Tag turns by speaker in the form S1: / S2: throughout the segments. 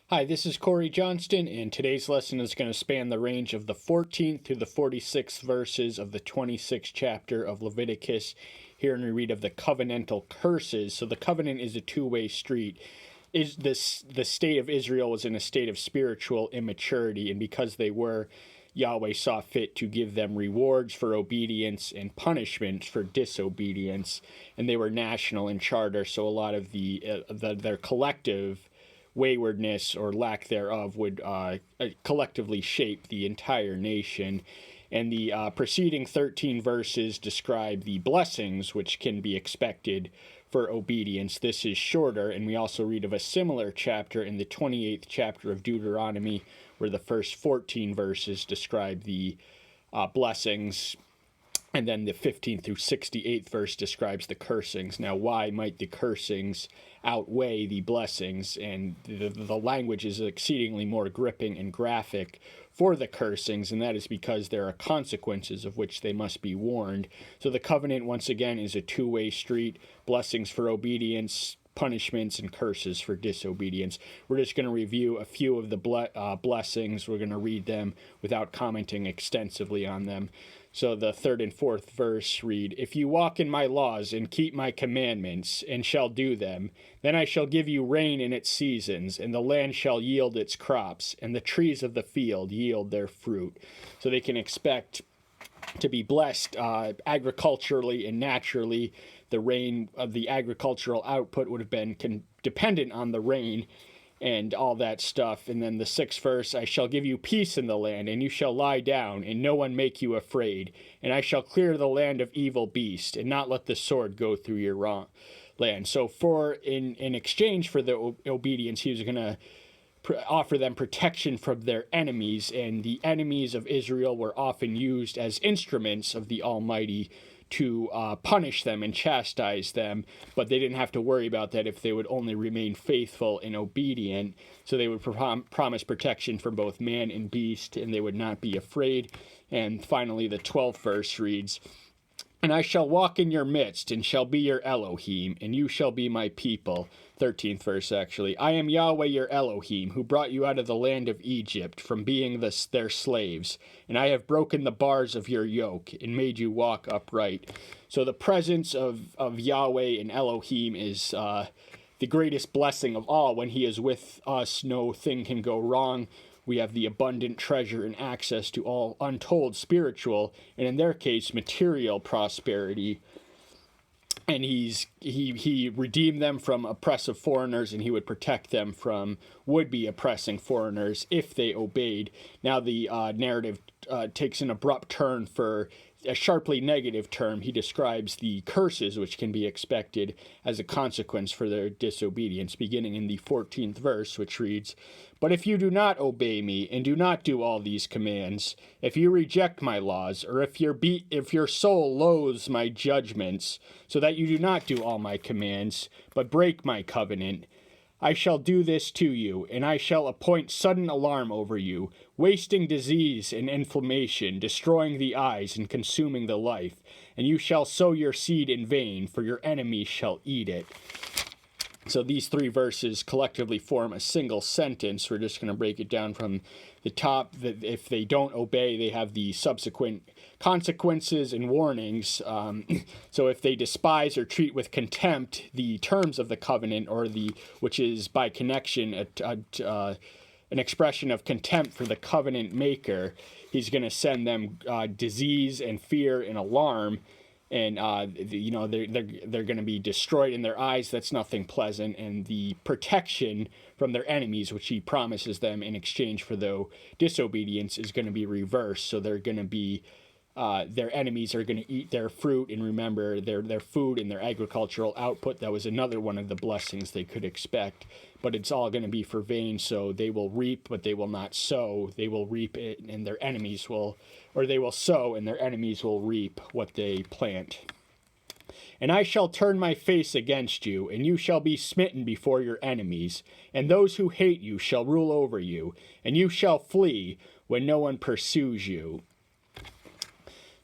S1: Hi, this is Corey Johnston, and today's lesson is going to span the range of the 14th to the 46th verses of the 26th chapter of Leviticus. Here, and we read of the covenantal curses. So the covenant is a two-way street. The state of Israel was in a state of spiritual immaturity, and because they were, Yahweh saw fit to give them rewards for obedience and punishments for disobedience, and they were national in charter, so a lot of their collective waywardness or lack thereof would collectively shape the entire nation. And the preceding 13 verses describe the blessings which can be expected for obedience. This is shorter, and we also read of a similar chapter in the 28th chapter of Deuteronomy, where the first 14 verses describe the blessings, and then the 15th through 68th verse describes the cursings. Now, why might the cursings outweigh the blessings? And the language is exceedingly more gripping and graphic for the cursings, and that is because there are consequences of which they must be warned. So the covenant, once again, is a two-way street: blessings for obedience, punishments, and curses for disobedience. We're just going to review a few of the blessings. We're going to read them without commenting extensively on them. So the third and fourth verse read, "If you walk in my laws and keep my commandments and shall do them, then I shall give you rain in its seasons, and the land shall yield its crops, and the trees of the field yield their fruit." So they can expect to be blessed agriculturally and naturally. The rain of the agricultural output would have been dependent on the rain and all that stuff. And then the sixth verse, "I shall give you peace in the land, and you shall lie down, and no one make you afraid. And I shall clear the land of evil beasts, and not let the sword go through your land." So in exchange for the obedience, he was going to offer them protection from their enemies, and the enemies of Israel were often used as instruments of the Almighty to punish them and chastise them, but they didn't have to worry about that if they would only remain faithful and obedient. So they would promise protection from both man and beast, and they would not be afraid. And finally, the 12th verse reads, "And I shall walk in your midst, and shall be your Elohim, and you shall be my people." 13th verse, actually. "I am Yahweh your Elohim, who brought you out of the land of Egypt, from being their slaves. And I have broken the bars of your yoke, and made you walk upright." So the presence of Yahweh and Elohim is the greatest blessing of all. When he is with us, no thing can go wrong. We have the abundant treasure and access to all untold spiritual, and in their case, material prosperity. And he redeemed them from oppressive foreigners, and he would protect them from would-be oppressing foreigners if they obeyed. Now the narrative takes an abrupt turn for a sharply negative term. He describes the curses which can be expected as a consequence for their disobedience, beginning in the 14th verse, which reads, "But if you do not obey me and do not do all these commands, if you reject my laws, or if your soul loathes my judgments, so that you do not do all my commands, but break my covenant, I shall do this to you, and I shall appoint sudden alarm over you, wasting disease and inflammation, destroying the eyes and consuming the life. And you shall sow your seed in vain, for your enemies shall eat it." So these three verses collectively form a single sentence. We're just going to break it down from the top. That if they don't obey, they have the subsequent consequences and warnings. So if they despise or treat with contempt the terms of the covenant, which is by connection an expression of contempt for the covenant maker, he's going to send them disease and fear and alarm. And they're going to be destroyed in their eyes. That's nothing pleasant. And the protection from their enemies, which he promises them in exchange for their disobedience, is going to be reversed. So they're going to be their enemies are going to eat their fruit, and remember their food and their agricultural output. That was another one of the blessings they could expect, but it's all going to be for vain. So they will reap, but they will not sow. They will reap it, and their enemies will, or they will sow, and their enemies will reap what they plant. "And I shall turn my face against you, and you shall be smitten before your enemies, and those who hate you shall rule over you, and you shall flee when no one pursues you."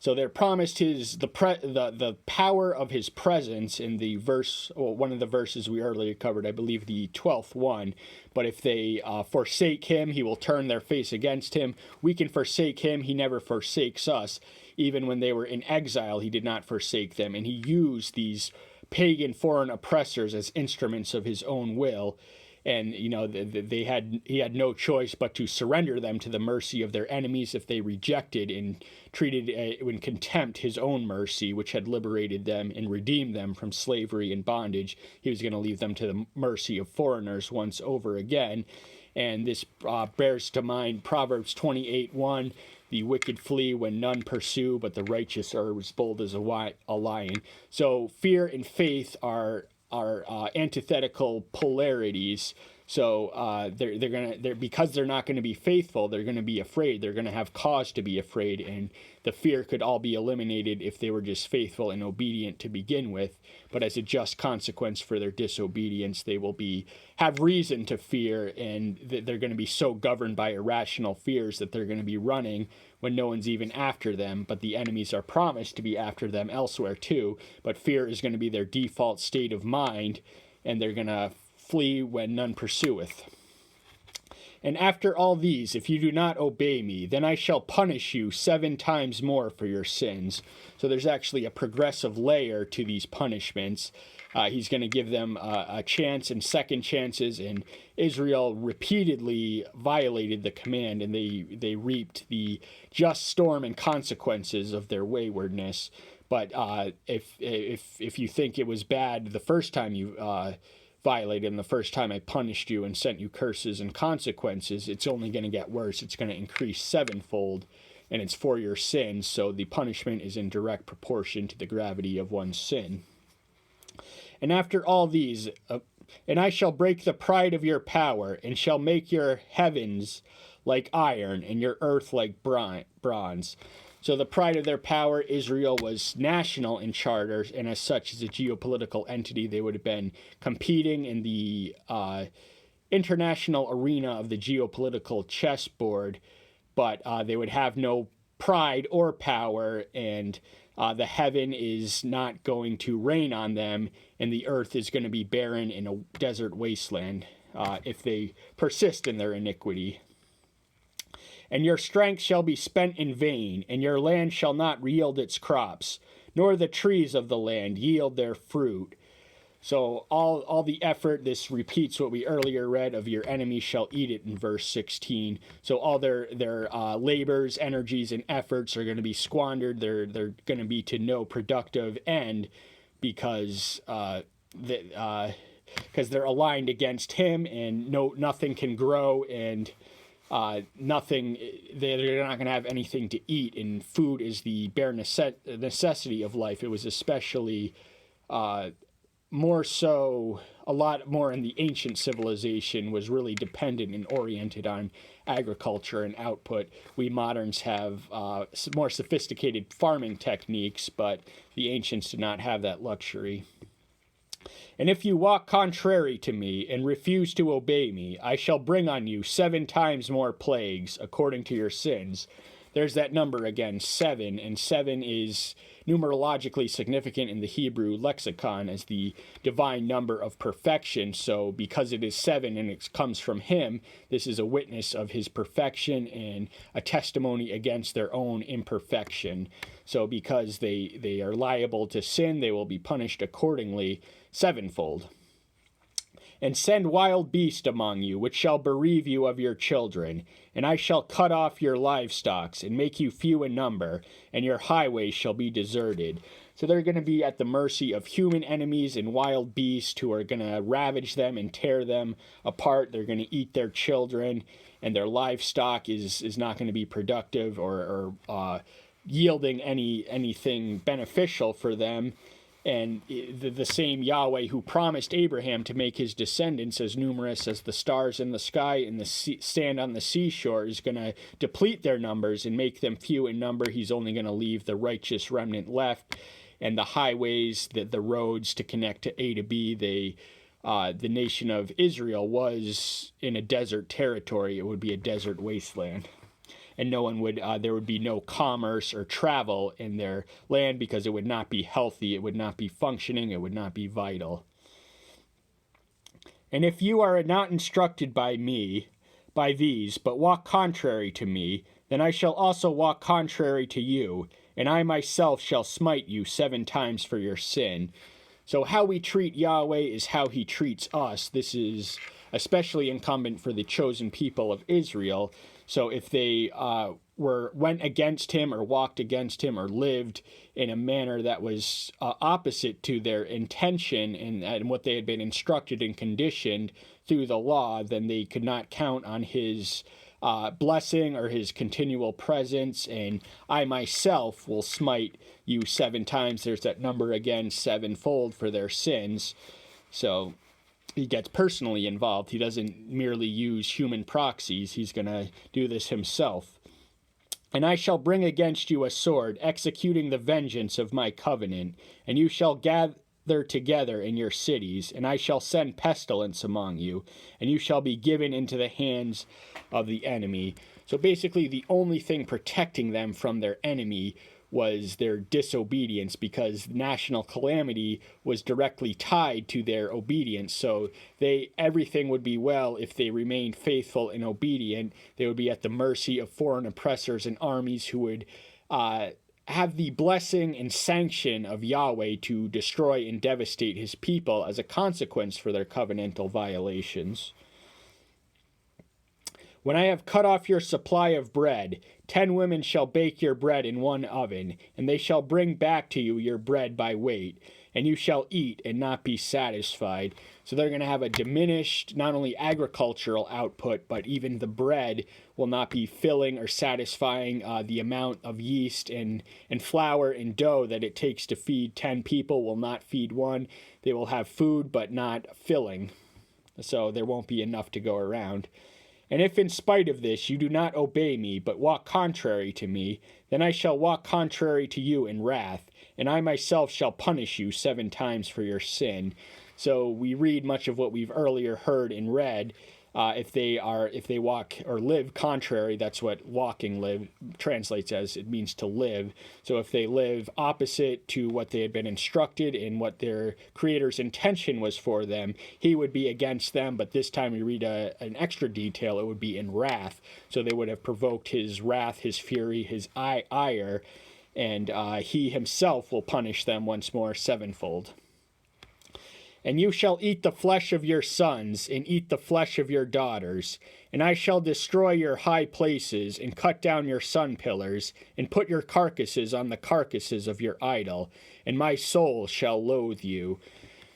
S1: So they're promised the power of his presence in the verse, well, one of the verses we earlier covered, I believe the 12th one. But if they forsake him, he will turn their face against him. We can forsake him. He never forsakes us. Even when they were in exile, he did not forsake them. And he used these pagan foreign oppressors as instruments of his own will. And, you know, he had no choice but to surrender them to the mercy of their enemies if they rejected and treated in contempt his own mercy, which had liberated them and redeemed them from slavery and bondage. He was going to leave them to the mercy of foreigners once over again. And this bears to mind Proverbs 28:1, the wicked flee when none pursue, but the righteous are as bold as a lion. So fear and faith are antithetical polarities. So they're because they're not going to be faithful, they're going to be afraid. They're going to have cause to be afraid, and the fear could all be eliminated if they were just faithful and obedient to begin with. But as a just consequence for their disobedience, they will have reason to fear, and they're going to be so governed by irrational fears that they're going to be running when no one's even after them, but the enemies are promised to be after them elsewhere too. But fear is going to be their default state of mind, and they're going to flee when none pursueth. And after all these, if you do not obey me, then I shall punish you 7 times more for your sins. So there's actually a progressive layer to these punishments. He's going to give them a chance and second chances, and Israel repeatedly violated the command, and they reaped the just storm and consequences of their waywardness. But if you think it was bad the first time you violated, and the first time I punished you and sent you curses and consequences, it's only going to get worse. It's going to increase 7-fold, and it's for your sins. So the punishment is in direct proportion to the gravity of one's sin. And after all these, and I shall break the pride of your power, and shall make your heavens like iron, and your earth like bronze. So the pride of their power, Israel was national in charter, and as such, as a geopolitical entity, they would have been competing in the international arena of the geopolitical chessboard, but they would have no pride or power, and the heaven is not going to rain on them, and the earth is going to be barren in a desert wasteland if they persist in their iniquity. And your strength shall be spent in vain, and your land shall not yield its crops, nor the trees of the land yield their fruit. So all the effort, this repeats what we earlier read of your enemies shall eat it in verse 16. So all their labors, energies, and efforts are going to be squandered. They're going to be to no productive end because they're aligned against him, and nothing can grow, and they're not going to have anything to eat, and food is the bare necessity of life. It was especially more so, a lot more in the ancient civilization, was really dependent and oriented on agriculture and output. We moderns have more sophisticated farming techniques, but the ancients did not have that luxury. And if you walk contrary to me and refuse to obey me, I shall bring on you 7 times more plagues according to your sins. There's that number again, 7, and 7 is numerologically significant in the Hebrew lexicon as the divine number of perfection. So because it is 7 and it comes from him, this is a witness of his perfection and a testimony against their own imperfection. So because they are liable to sin, they will be punished accordingly 7-fold. And send wild beasts among you, which shall bereave you of your children. And I shall cut off your livestock, and make you few in number, and your highways shall be deserted. So they're going to be at the mercy of human enemies and wild beasts who are going to ravage them and tear them apart. They're going to eat their children, and their livestock is not going to be productive or yielding anything beneficial for them. And the same Yahweh who promised Abraham to make his descendants as numerous as the stars in the sky and the sand on the seashore is going to deplete their numbers and make them few in number. He's only going to leave the righteous remnant left, and the highways, the roads to connect to A to B. The nation of Israel was in a desert territory. It would be a desert wasteland. and no one would, there would be no commerce or travel in their land because it would not be healthy, it would not be functioning, it would not be vital. And if you are not instructed by me, by these, but walk contrary to me, then I shall also walk contrary to you, and I myself shall smite you 7 times for your sin. So how we treat Yahweh is how he treats us. This is especially incumbent for the chosen people of Israel. So if they went against him or walked against him or lived in a manner that was opposite to their intention and what they had been instructed and conditioned through the law, then they could not count on his blessing or his continual presence. And I myself will smite you 7 times. There's that number again, 7-fold for their sins. So he gets personally involved. He doesn't merely use human proxies. He's going to do this himself. And I shall bring against you a sword, executing the vengeance of my covenant, and you shall gather together in your cities, and I shall send pestilence among you, and you shall be given into the hands of the enemy. So basically the only thing protecting them from their enemy was their disobedience, because national calamity was directly tied to their obedience. So everything would be well if they remained faithful and obedient. They would be at the mercy of foreign oppressors and armies who would have the blessing and sanction of Yahweh to destroy and devastate his people as a consequence for their covenantal violations. When I have cut off your supply of bread, 10 women shall bake your bread in one oven, and they shall bring back to you your bread by weight, and you shall eat and not be satisfied. So they're going to have a diminished, not only agricultural output, but even the bread will not be filling or satisfying the amount of yeast and flour and dough that it takes to feed 10 people will not feed one. They will have food, but not filling. So there won't be enough to go around. And if in spite of this you do not obey me, but walk contrary to me, then I shall walk contrary to you in wrath, and I myself shall punish you 7 times for your sin. So we read much of what we've earlier heard and read. If they walk or live contrary, that's what live translates as. It means to live. So if they live opposite to what they had been instructed and what their Creator's intention was for them, he would be against them. But this time we read an extra detail. It would be in wrath. So they would have provoked his wrath, his fury, his ire, and he himself will punish them once more 7-fold. And you shall eat the flesh of your sons, and eat the flesh of your daughters. And I shall destroy your high places, and cut down your sun pillars, and put your carcasses on the carcasses of your idol, and my soul shall loathe you.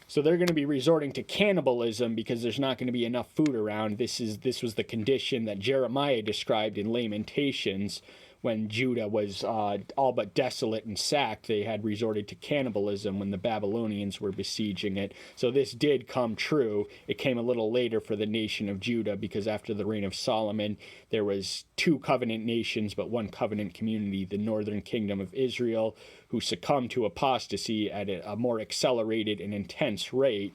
S1: So they're going to be resorting to cannibalism because there's not going to be enough food around. This was the condition that Jeremiah described in Lamentations. When Judah was all but desolate and sacked, they had resorted to cannibalism when the Babylonians were besieging it. So this did come true. It came a little later for the nation of Judah, because after the reign of Solomon, there was 2 covenant nations, but 1 covenant community, the northern kingdom of Israel, who succumbed to apostasy at a more accelerated and intense rate.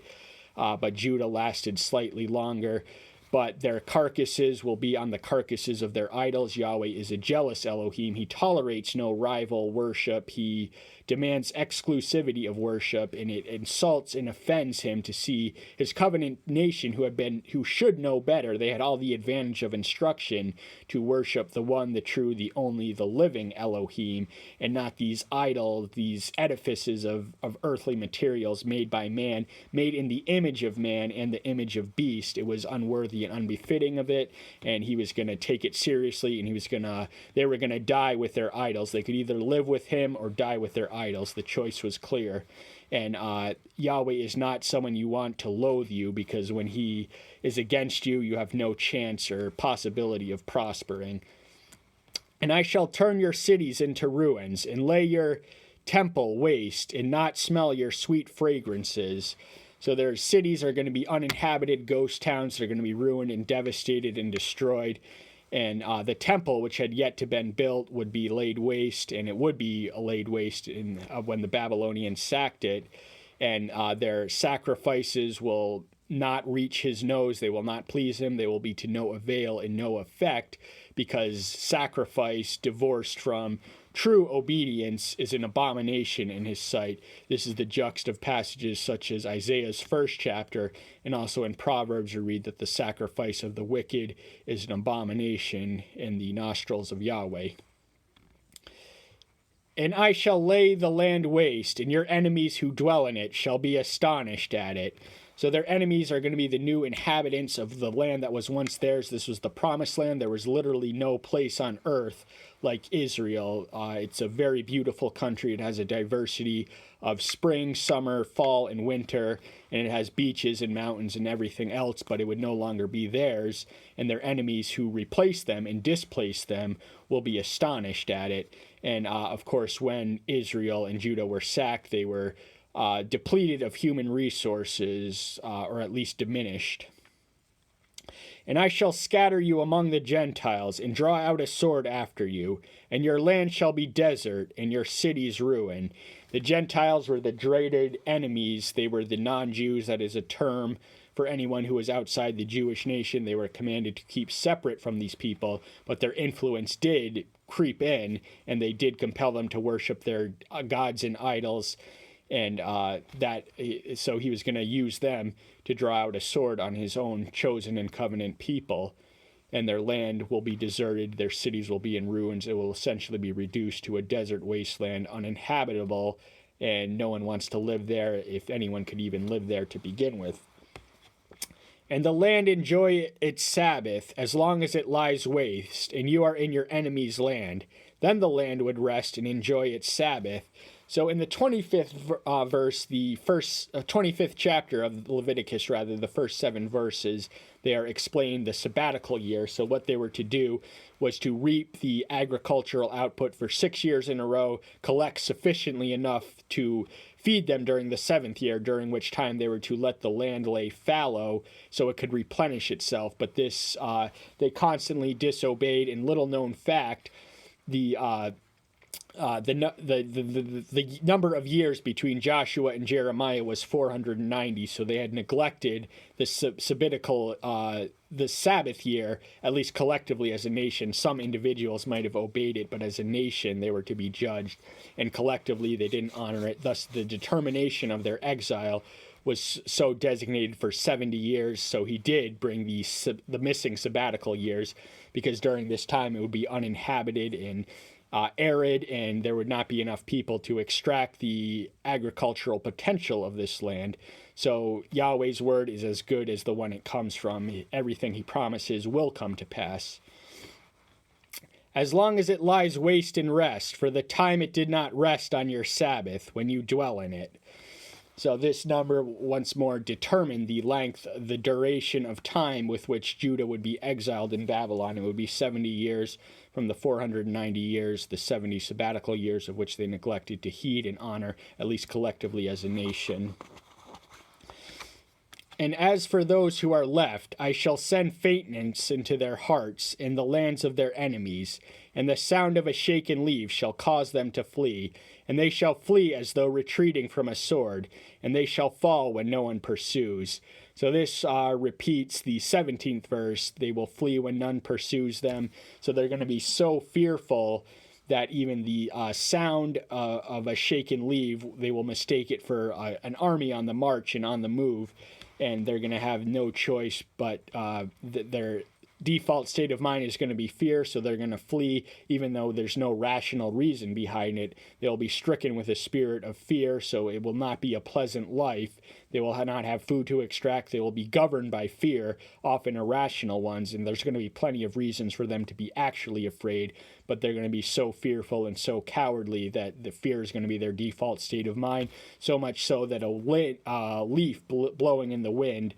S1: But Judah lasted slightly longer. But their carcasses will be on the carcasses of their idols. Yahweh is a jealous Elohim. He tolerates no rival worship. He demands exclusivity of worship, and it insults and offends him to see his covenant nation who should know better. They had all the advantage of instruction to worship the one, the true, the only, the living Elohim, and not these idols, these edifices of earthly materials made by man, made in the image of man and the image of beast. It was unworthy and unbefitting of it, and he was going to take it seriously, and they were going to die with their idols. They could either live with him or die with their idols. The choice was clear. And Yahweh is not someone you want to loathe you, because when he is against you, you have no chance or possibility of prospering. And I shall turn your cities into ruins, and lay your temple waste, and not smell your sweet fragrances. So their cities are going to be uninhabited ghost towns. They're going to be ruined and devastated and destroyed. And the temple, which had yet to been built, would be laid waste, and it would be laid waste when the Babylonians sacked it. And their sacrifices will not reach his nose. They will not please him. They will be to no avail and no effect, because sacrifice divorced from true obedience is an abomination in his sight. This is the juxt of passages such as Isaiah's first chapter, and also in Proverbs we read that the sacrifice of the wicked is an abomination in the nostrils of Yahweh. And I shall lay the land waste, and your enemies who dwell in it shall be astonished at it. So their enemies are going to be the new inhabitants of the land that was once theirs. This was the promised land. There was literally no place on earth like Israel. It's a very beautiful country. It has a diversity of spring, summer, fall, and winter, and it has beaches and mountains and everything else, but it would no longer be theirs, and their enemies who replace them and displace them will be astonished at it. And of course, when Israel and Judah were sacked, they were depleted of human resources, or at least diminished. And I shall scatter you among the Gentiles, and draw out a sword after you, and your land shall be desert, and your cities ruin. The Gentiles were the dreaded enemies. They were the non-Jews. That is a term for anyone who was outside the Jewish nation. They were commanded to keep separate from these people, but their influence did creep in, and they did compel them to worship their gods and idols. And so he was going to use them to draw out a sword on his own chosen and covenant people, and their land will be deserted, their cities will be in ruins, it will essentially be reduced to a desert wasteland, uninhabitable, and no one wants to live there, if anyone could even live there to begin with. And the land enjoy its Sabbath as long as it lies waste, and you are in your enemy's land. Then the land would rest and enjoy its Sabbath. So in the 25th verse, the first 25th chapter of Leviticus, rather, the first 7 verses, they are explained the sabbatical year. So what they were to do was to reap the agricultural output for 6 years in a row, collect sufficiently enough to feed them during the 7th year, during which time they were to let the land lay fallow so it could replenish itself. But this, they constantly disobeyed. In little known fact, the number of years between Joshua and Jeremiah was 490, so they had neglected the sabbatical, the Sabbath year, at least collectively as a nation. Some individuals might have obeyed it, but as a nation they were to be judged, and collectively they didn't honor it. Thus the determination of their exile was so designated for 70 years, so he did bring the missing sabbatical years, because during this time it would be uninhabited and arid, and there would not be enough people to extract the agricultural potential of this land. So Yahweh's word is as good as the one it comes from. Everything he promises will come to pass. As long as it lies waste and rest, for the time it did not rest on your Sabbath when you dwell in it. So this number once more determined the length, the duration of time with which Judah would be exiled in Babylon. It would be 70 years from the 490 years, the 70 sabbatical years of which they neglected to heed and honor, at least collectively as a nation. And as for those who are left, I shall send faintness into their hearts in the lands of their enemies, and the sound of a shaken leaf shall cause them to flee, and they shall flee as though retreating from a sword, and they shall fall when no one pursues. So this repeats the 17th verse. They will flee when none pursues them. So they're going to be so fearful that even the sound of a shaken leaf, they will mistake it for an army on the march and on the move, and they're going to have no choice but their default state of mind is going to be fear, so they're going to flee even though there's no rational reason behind it. They'll be stricken with a spirit of fear, so it will not be a pleasant life. They will not have food to extract. They will be governed by fear, often irrational ones, and there's going to be plenty of reasons for them to be actually afraid, but they're going to be so fearful and so cowardly that the fear is going to be their default state of mind, so much so that a leaf blowing in the wind,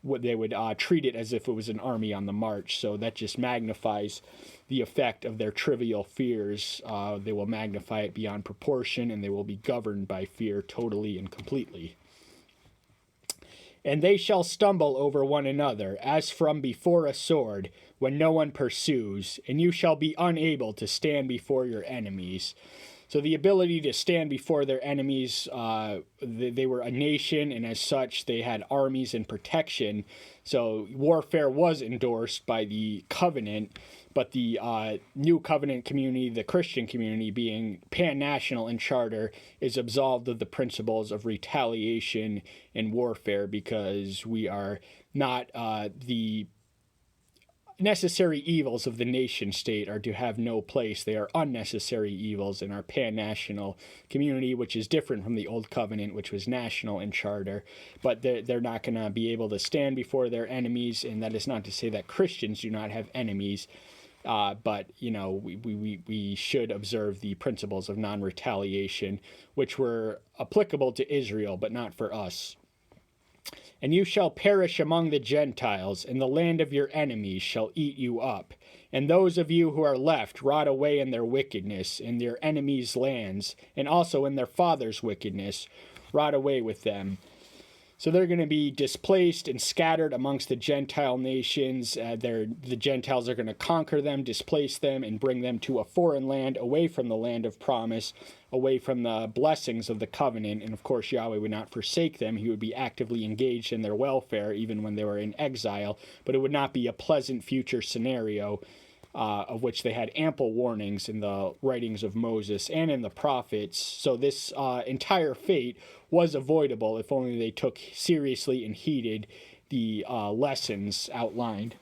S1: they would treat it as if it was an army on the march. So that just magnifies the effect of their trivial fears. They will magnify it beyond proportion, and they will be governed by fear totally and completely. And they shall stumble over one another, as from before a sword, when no one pursues, and you shall be unable to stand before your enemies. So the ability to stand before their enemies, they were a nation, and as such, they had armies and protection. So warfare was endorsed by the covenant, but the new covenant community, the Christian community, being pan-national in charter, is absolved of the principles of retaliation and warfare, because we are not the necessary evils of the nation state are to have no place. They are unnecessary evils in our pan-national community, which is different from the old covenant, which was national in charter. But they're not going to be able to stand before their enemies, and that is not to say that Christians do not have enemies. But, we should observe the principles of non-retaliation, which were applicable to Israel, but not for us. And you shall perish among the Gentiles, and the land of your enemies shall eat you up. And those of you who are left rot away in their wickedness, in their enemies' lands, and also in their fathers' wickedness, rot away with them. So they're going to be displaced and scattered amongst the Gentile nations. The Gentiles are going to conquer them, displace them, and bring them to a foreign land, away from the land of promise, away from the blessings of the covenant. And of course, Yahweh would not forsake them. He would be actively engaged in their welfare, even when they were in exile. But it would not be a pleasant future scenario, of which they had ample warnings in the writings of Moses and in the prophets. So this entire fate was avoidable if only they took seriously and heeded the lessons outlined.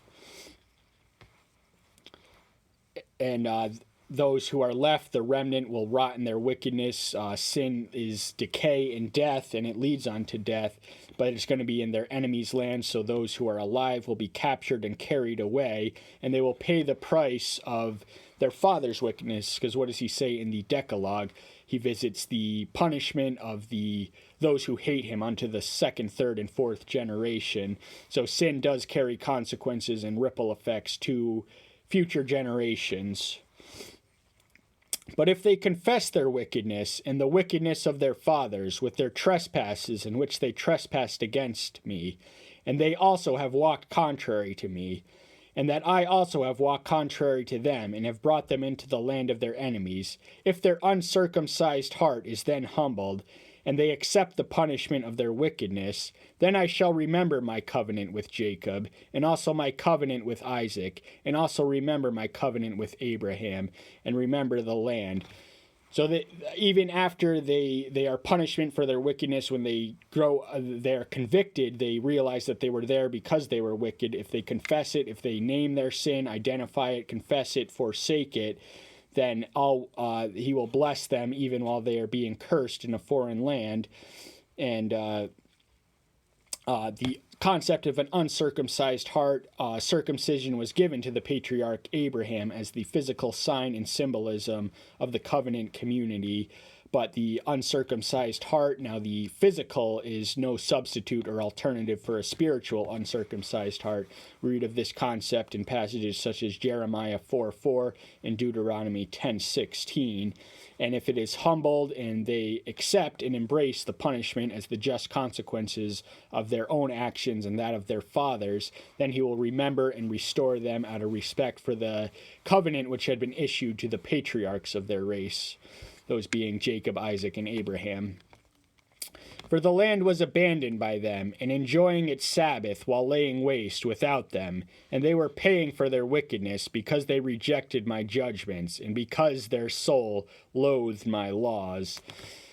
S1: And those who are left, the remnant, will rot in their wickedness. Sin is decay and death, and it leads on to death, but it's going to be in their enemies' land, so those who are alive will be captured and carried away, and they will pay the price of their father's wickedness, because what does he say in the Decalogue? He visits the punishment of those who hate him unto the second, third, and fourth generation. So sin does carry consequences and ripple effects to future generations. But if they confess their wickedness and the wickedness of their fathers with their trespasses in which they trespassed against me, and they also have walked contrary to me, and that I also have walked contrary to them, and have brought them into the land of their enemies, if their uncircumcised heart is then humbled, and they accept the punishment of their wickedness, then I shall remember my covenant with Jacob, and also my covenant with Isaac, and also remember my covenant with Abraham, and remember the land. So that even after they are punishment for their wickedness, when they they're convicted, they realize that they were there because they were wicked. If they confess it, if they name their sin, identify it, confess it, forsake it, then he will bless them even while they are being cursed in a foreign land. And the concept of an uncircumcised heart, circumcision was given to the patriarch Abraham as the physical sign and symbolism of the covenant community. But the uncircumcised heart, now the physical, is no substitute or alternative for a spiritual uncircumcised heart. We read of this concept in passages such as Jeremiah 4:4 and Deuteronomy 10:16. And if it is humbled and they accept and embrace the punishment as the just consequences of their own actions and that of their fathers, then he will remember and restore them out of respect for the covenant which had been issued to the patriarchs of their race, those being Jacob, Isaac, and Abraham. For the land was abandoned by them, and enjoying its Sabbath while laying waste without them, and they were paying for their wickedness, because they rejected my judgments, and because their soul loathed my laws.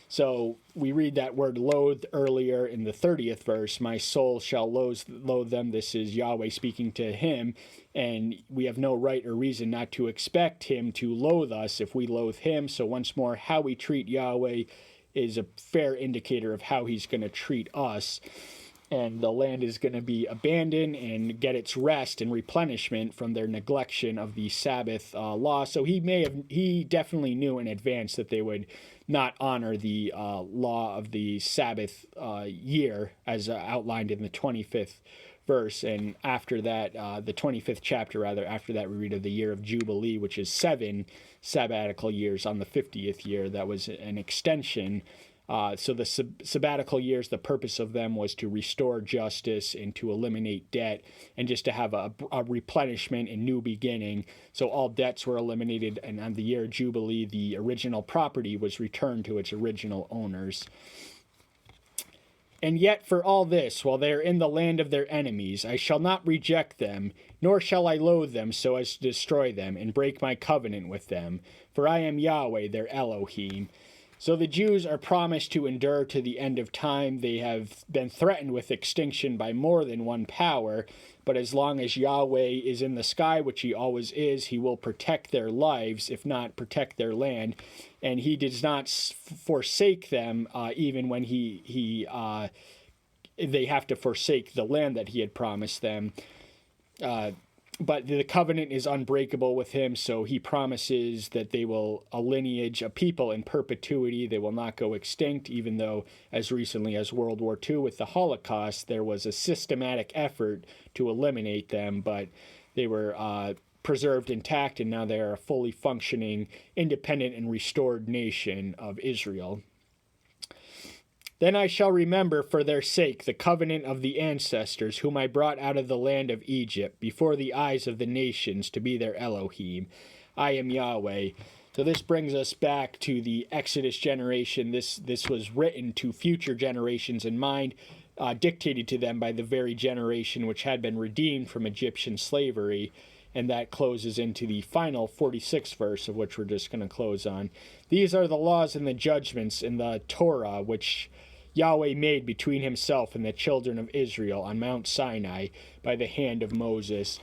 S1: So we read that word loathed earlier in the 30th verse, my soul shall loathe them. This is Yahweh speaking to him, and we have no right or reason not to expect him to loathe us if we loathe him. So once more, how we treat Yahweh is a fair indicator of how he's going to treat us. And the land is going to be abandoned and get its rest and replenishment from their neglection of the Sabbath law. So he definitely knew in advance that they would not honor the law of the Sabbath year as outlined in the 25th verse. And after that, the 25th chapter, after that, we read of the year of Jubilee, which is 7 sabbatical years on the 50th year. That was an extension So the sabbatical years, the purpose of them was to restore justice and to eliminate debt and just to have a replenishment and new beginning. So all debts were eliminated, and on the year of Jubilee, the original property was returned to its original owners. And yet for all this, while they are in the land of their enemies, I shall not reject them, nor shall I loathe them so as to destroy them and break my covenant with them. For I am Yahweh, their Elohim. So the Jews are promised to endure to the end of time. They have been threatened with extinction by more than one power, but as long as Yahweh is in the sky, which he always is, he will protect their lives, if not protect their land. And he does not forsake them, even when they have to forsake the land that he had promised them. But the covenant is unbreakable with him, so he promises that they will a lineage, a people in perpetuity. They will not go extinct, even though as recently as World War II with the Holocaust, there was a systematic effort to eliminate them, but they were preserved intact, and now they are a fully functioning, independent, and restored nation of Israel. Then I shall remember for their sake the covenant of the ancestors, whom I brought out of the land of Egypt, before the eyes of the nations, to be their Elohim. I am Yahweh. So this brings us back to the Exodus generation. This was written to future generations in mind, dictated to them by the very generation which had been redeemed from Egyptian slavery. And that closes into the final 46th verse, of which we're just going to close on. These are the laws and the judgments in the Torah, which Yahweh made between himself and the children of Israel on Mount Sinai by the hand of Moses.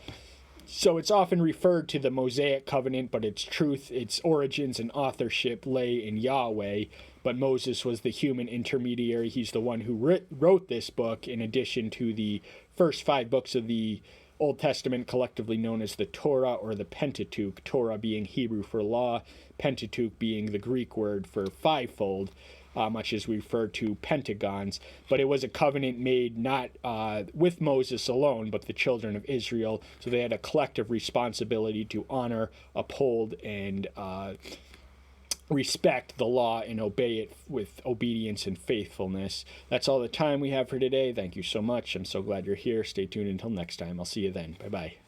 S1: So it's often referred to the Mosaic covenant, but its truth, its origins and authorship lay in Yahweh. But Moses was the human intermediary. He's the one who wrote this book, in addition to the first 5 books of the Old Testament, collectively known as the Torah or the Pentateuch, Torah being Hebrew for law, Pentateuch being the Greek word for fivefold, much as we refer to pentagons. But it was a covenant made not with Moses alone, but the children of Israel. So they had a collective responsibility to honor, uphold, and respect the law and obey it with obedience and faithfulness. That's all the time we have for today. Thank you so much. I'm so glad you're here. Stay tuned until next time. I'll see you then. Bye-bye.